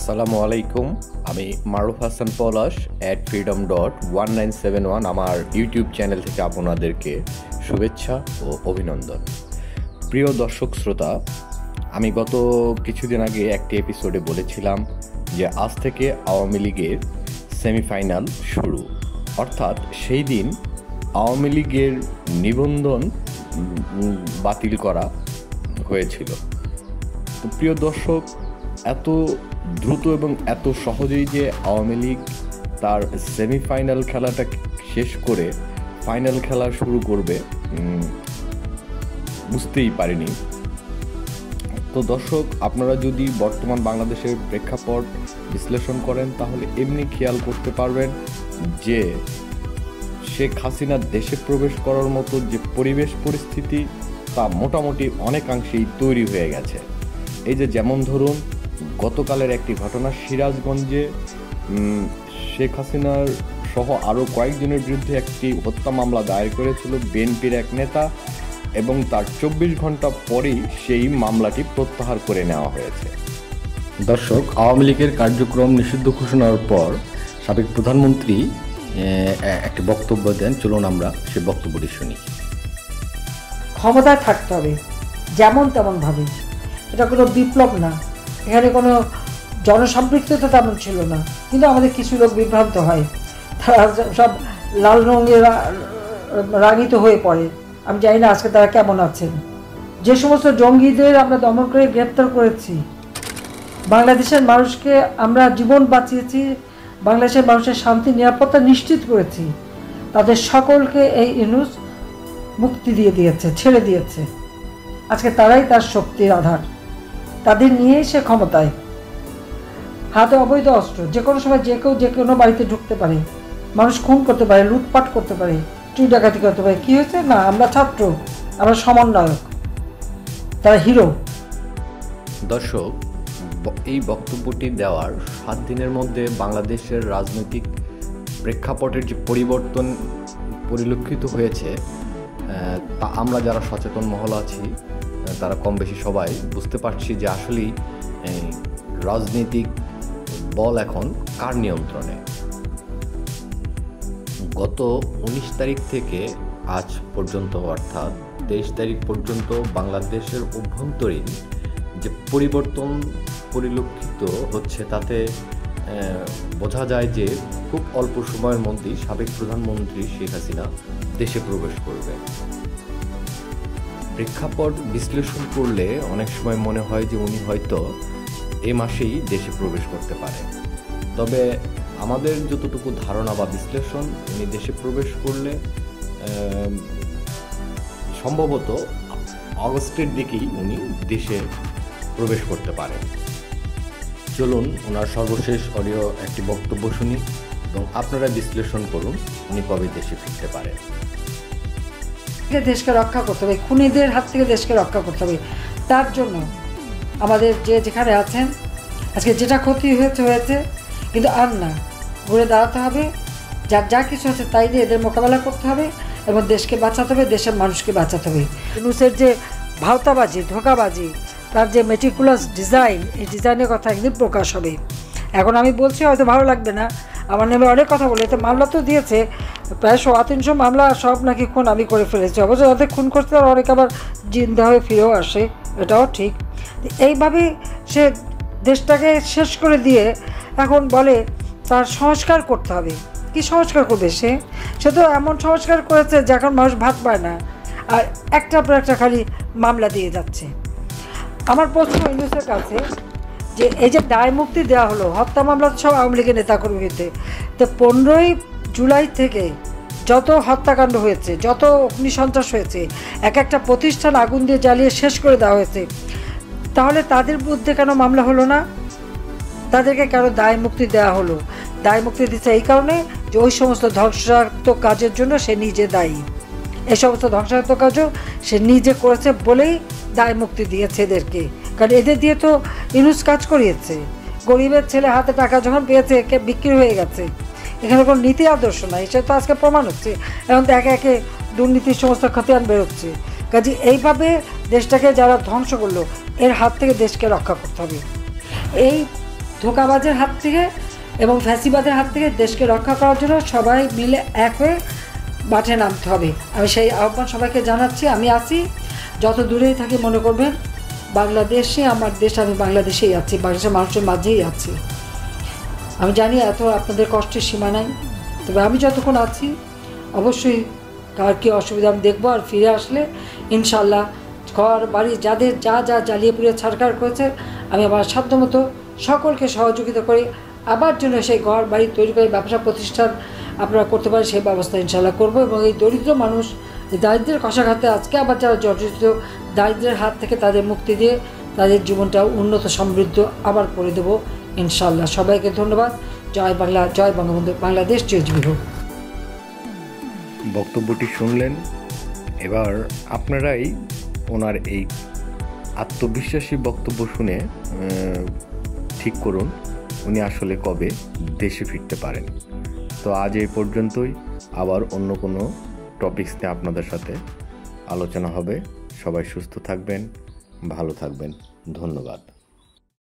আসসালামু আলাইকুম। আমি মারুফ হাসান পলাশ @freedom.1971 আমার ইউটিউব চ্যানেল থেকে আপনাদেরকে শুভেচ্ছা ও অভিনন্দন। প্রিয় দর্শক শ্রোতা, আমি গত কিছুদিন আগে একটি এপিসোডে বলেছিলাম যে আজ থেকে আওয়ামী লীগের সেমিফাইনাল শুরু, অর্থাৎ সেই দিন আওয়ামী লীগের নিবন্ধন বাতিল করা হয়েছিল। তো প্রিয় দর্শক, এত দ্রুত এবং এত সহজেই যে আওয়ামী লীগ তার সেমিফাইনাল খেলাটা শেষ করে ফাইনাল খেলা শুরু করবে বুঝতেই পারিনি। তো দর্শক, আপনারা যদি বর্তমান বাংলাদেশের প্রেক্ষাপট বিশ্লেষণ করেন তাহলে এমনি খেয়াল করতে পারবেন যে শেখ হাসিনা দেশে প্রবেশ করার মতো যে পরিবেশ পরিস্থিতি তা মোটামুটি অনেকাংশেই তৈরি হয়ে গেছে। এই যে যেমন ধরুন, গতকালের একটি ঘটনা, সিরাজগঞ্জে শেখ হাসিনার সহ আরও কয়েকজনের বিরুদ্ধে একটি হত্যা মামলা দায়ের করেছিল বিএনপির এক নেতা, এবং তার 24 ঘন্টা পরেই সেই মামলাটি প্রত্যাহার করে নেওয়া হয়েছে। দর্শক, আওয়ামী লীগের কার্যক্রম নিষিদ্ধ ঘোষণার পর সাবেক প্রধানমন্ত্রী একটি বক্তব্য দেন। চলুন আমরা সে বক্তব্যটি শুনি। ক্ষমতায় থাকতে হবে যেমন তেমনভাবে, এটা কোনো বিপ্লব না, এখানে কোনো জনসম্পৃক্ততা তেমন ছিল না, কিন্তু আমাদের কিছু লোক বিভ্রান্ত হয়, তারা সব লাল রঙে রাঙিত হয়ে পড়ে। আমি জানি না আজকে তারা কেমন আছেন। যে সমস্ত জঙ্গিদের আমরা দমন করে গ্রেপ্তার করেছি, বাংলাদেশের মানুষকে আমরা জীবন বাঁচিয়েছি, বাংলাদেশের মানুষের শান্তি নিরাপত্তা নিশ্চিত করেছি, তাদের সকলকে এই ইউনূস মুক্তি দিয়ে দিয়েছে, ছেড়ে দিয়েছে। আজকে তারাই তার শক্তির আধার, তাদের নিয়েই সে ক্ষমতায়। হাতে অবৈধ অস্ত্র, যে কোনো সময় যে কেউ যে কোনো বাড়িতে ঢুকতে পারে, মানুষ খুন করতে পারে, লুটপাট করতে পারে, চুরি ডাকাতি করতে পারে। কী হয়েছে? না, আমরা ছাত্র, আমরা সমন্বয়ক, তারা হিরো। দর্শক, এই বক্তব্যটি দেওয়ার 7 দিনের মধ্যে বাংলাদেশের রাজনৈতিক প্রেক্ষাপটের যে পরিবর্তন পরিলক্ষিত হয়েছে তা আমরা যারা সচেতন মহল আছি তারা কম বেশি সবাই বুঝতে পারছি যে আসলেই রাজনৈতিক বল এখন কার নিয়ন্ত্রণে। গত 19 তারিখ থেকে আজ পর্যন্ত, অর্থাৎ 23 তারিখ পর্যন্ত বাংলাদেশের অভ্যন্তরীণ যে পরিবর্তন পরিলক্ষিত হচ্ছে তাতে বোঝা যায় যে খুব অল্প সময়ের মধ্যেই সাবেক প্রধানমন্ত্রী শেখ হাসিনা দেশে প্রবেশ করবে। প্রেক্ষাপট বিশ্লেষণ করলে অনেক সময় মনে হয় যে উনি হয়তো এ মাসেই দেশে প্রবেশ করতে পারে। তবে আমাদের যতটুকু ধারণা বা বিশ্লেষণ, উনি দেশে প্রবেশ করলে সম্ভবত আগস্টের দিকেই উনি দেশে প্রবেশ করতে পারেন। চলুন ওনার সর্বশেষ অডিও একটি বক্তব্য শুনি এবং আপনারা বিশ্লেষণ করুন উনি কবে দেশে ফিরতে পারেন। দেশকে রক্ষা করতে হবে, খুনিদের হাত থেকে দেশকে রক্ষা করতে হবে। তার জন্য আমাদের যে যেখানে আছেন, আজকে যেটা ক্ষতি হয়েছে, কিন্তু আর না, ঘুরে দাঁড়াতে হবে। যার যা কিছু আছে তাই দিয়ে এদের মোকাবেলা করতে হবে এবং দেশকে বাঁচাতে হবে, দেশের মানুষকে বাঁচাতে হবে। ইউনূসের যে ভাওতাবাজি, ধোঁকাবাজি, তার যে মেটিকুলাস ডিজাইন, এই ডিজাইনের কথা একদিন প্রকাশ হবে। এখন আমি বলছি, হয়তো ভালো লাগবে না, আমার নামে অনেক কথা বলে, তো মামলা তো দিয়েছে প্রায় 350 মামলা, সব নাকি খুন আমি করে ফেলেছি। অবশ্য যাদের খুন করতে তারা অনেক আবার জিন্দা হয়ে ফিরেও আসে, এটাও ঠিক। এইভাবে সে দেশটাকে শেষ করে দিয়ে এখন বলে তার সংস্কার করতে হবে। কি সংস্কার করবে সে তো এমন সংস্কার করেছে যে এখন মানুষ ভাত পায় না, আর একটার পর একটা খালি মামলা দিয়ে যাচ্ছে। আমার প্রশ্ন ইউনূসের কাছে যে এই যে দায় মুক্তি দেওয়া হলো, হত্যা মামলা সব আওয়ামী লীগের নেতাকর্মীর বিরুদ্ধে, তো 15ই জুলাই থেকে যত হত্যাকাণ্ড হয়েছে, যত অগ্নিসন্ত্রাস হয়েছে, এক একটা প্রতিষ্ঠান আগুন দিয়ে জ্বালিয়ে শেষ করে দেওয়া হয়েছে, তাহলে তাদের বিরুদ্ধে কেন মামলা হলো না? তাদেরকে কেন দায় মুক্তি দেওয়া হলো? দায় মুক্তি দিচ্ছে এই কারণে যে ওই সমস্ত ধ্বংসাত্মক কাজের জন্য সে নিজে দায়ী। এই সমস্ত ধ্বংসাত্মক কাজও সে নিজে করেছে বলেই দায় মুক্তি দিয়েছে এদেরকে, কারণ এদের দিয়ে তো ইউনূস কাজ করিয়েছে। গরিবের ছেলে হাতে টাকা যখন পেয়েছে একে বিক্রি হয়ে গেছে, এখানে কোনো নীতি আদর্শ নাই, সেটা তো আজকে প্রমাণ হচ্ছে। এখন তো একে একে দুর্নীতির সমস্ত খতিয়ান বেরোচ্ছে। কাজে এইভাবে দেশটাকে যারা ধ্বংস করলো, এর হাত থেকে দেশকে রক্ষা করতে হবে। এই ধোঁকাবাজের হাত থেকে এবং ফ্যাসিবাদের হাত থেকে দেশকে রক্ষা করার জন্য সবাই মিলে এক হয়ে মাঠে নামতে হবে। আমি সেই আহ্বান সবাইকে জানাচ্ছি। আমি আছি, যত দূরেই থাকি মনে করবেন বাংলাদেশে আমার দেশ, আমি বাংলাদেশেই আছি, বাংলাদেশের মানুষের মাঝেই আছি। আমি জানি এত আপনাদের কষ্টের সীমা নাই, তবে আমি যতক্ষণ আছি অবশ্যই কার কী অসুবিধা আমি দেখবো। আর ফিরে আসলে ইনশাল্লাহ ঘর বাড়ি যাদের যা যা জ্বালিয়ে পুড়িয়ে ছাড়খাড় করেছে, আমি আমার সাধ্যমতো সকলকে সহযোগিতা করি আবার জন্য সেই ঘর বাড়ি তৈরি করে ব্যবসা প্রতিষ্ঠান আপনারা করতে পারেন সেই ব্যবস্থা ইনশাল্লাহ করবো। এবং এই দরিদ্র মানুষ দারিদ্রের কষাঘাতে আজকে আবার যারা জর্জরিত দারিদ্রের হাত থেকে তাদের মুক্তি দিয়ে তাদের জীবনটা উন্নত সমৃদ্ধ আবার করে দেবো ইনশাল্লাহ। সবাইকে ধন্যবাদ। জয় বাংলা, জয় বঙ্গবন্ধু, বাংলাদেশ চিরজীবী হোক। বক্তব্যটি শুনলেন, এবার আপনারাই ওনার এই আত্মবিশ্বাসী বক্তব্য শুনে ঠিক করুন উনি আসলে কবে দেশে ফিরতে পারেন। তো আজ এই পর্যন্তই, আবার অন্য কোনো টপিকস নিয়ে আপনাদের সাথে আলোচনা হবে। সবাই সুস্থ থাকবেন, ভালো থাকবেন, ধন্যবাদ।